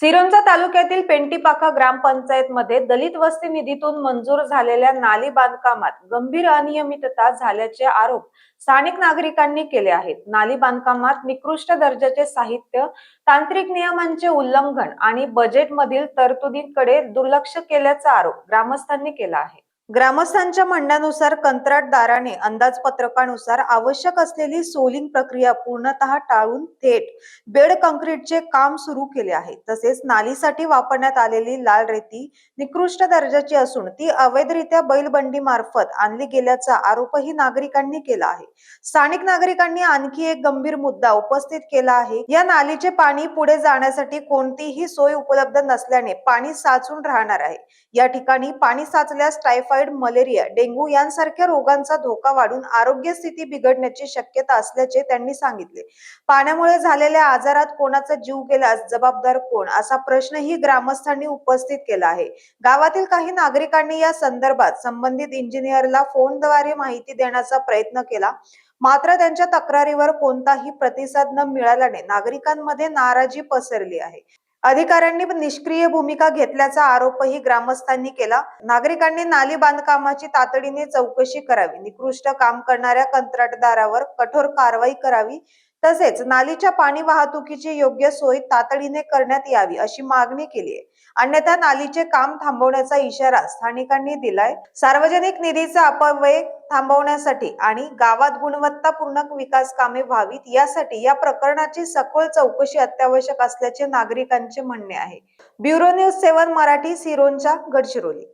सिरोंचा तालुक्यातील पेंटीपाखा ग्रामपंचायतमध्ये दलित वस्ती निधीतून मंजूर झालेल्या नाली बांधकामात गंभीर अनियमितता झाल्याचे आरोप स्थानिक नागरिकांनी केले आहेत. नाली बांधकामात निकृष्ट दर्जाचे साहित्य, तांत्रिक नियमांचे उल्लंघन आणि बजेटमधील तरतुदींकडे दुर्लक्ष केल्याचा आरोप ग्रामस्थांनी केला आहे. ग्रामस्थांच्या म्हणण्यानुसार कंत्राटदाराने अंदाजपत्रकानुसार आवश्यक असलेली सोलिंग प्रक्रिया पूर्णतः टाळून थेट बेड काँक्रीटचे काम सुरू केले आहे. तसेच नालीसाठी वापरण्यात आलेली लाल रेती निकृष्ट दर्जाची असून ती अवैधरित्या बैलबंडी मार्फत आणली गेल्याचा आरोपही नागरिकांनी केला आहे. स्थानिक नागरिकांनी आणखी एक गंभीर मुद्दा उपस्थित केला आहे. या नालीचे पाणी पुढे जाण्यासाठी कोणतीही सोय उपलब्ध नसल्याने पाणी साचून राहणार आहे. या ठिकाणी पाणी साचल्यास टायफॉइड, मलेरिया, डेंग्यू यांसारख्या रोगांचा धोका वाढून आरोग्य स्थिती बिघडण्याची शक्यता असल्याचे त्यांनी सांगितले. पाण्यामुळे झालेल्या आजारात कोणाचा जीव गेल्यास जबाबदार कोण, असा प्रश्नही ग्रामस्थांनी उपस्थित केला आहे. गावातील काही नागरिकांनी या संदर्भात संबंधित इंजिनियरला फोनद्वारे माहिती देण्याचा प्रयत्न केला, मात्र त्यांच्या तक्रारीवर कोणताही प्रतिसाद न मिळाल्याने नागरिकांमध्ये नाराजी पसरली आहे. अधिकाऱ्यांनी निष्क्रिय भूमिका घेतल्याचा आरोपही ग्रामस्थांनी केला. नागरिकांनी नाली बांधकामाची तातडीने चौकशी करावी, निकृष्ट काम करणाऱ्या कंत्राटदारावर कठोर कारवाई करावी, तसेच नालीच्या पाणी वाहतुकीची योग्य सोय तातडीने करण्यात यावी अशी मागणी केली आहे. अन्यथा नालीचे काम थांबवण्याचा इशारा स्थानिकांनी दिलाय. सार्वजनिक निधीचा अपव्यय थांबवण्यासाठी आणि गावात गुणवत्तापूर्ण विकास कामे व्हावीत यासाठी या प्रकरणाची सखोल चौकशी अत्यावश्यक असल्याचे नागरिकांचे म्हणणे आहे. Bureau news 7 Marathi, Sironcha, Gadchiroli.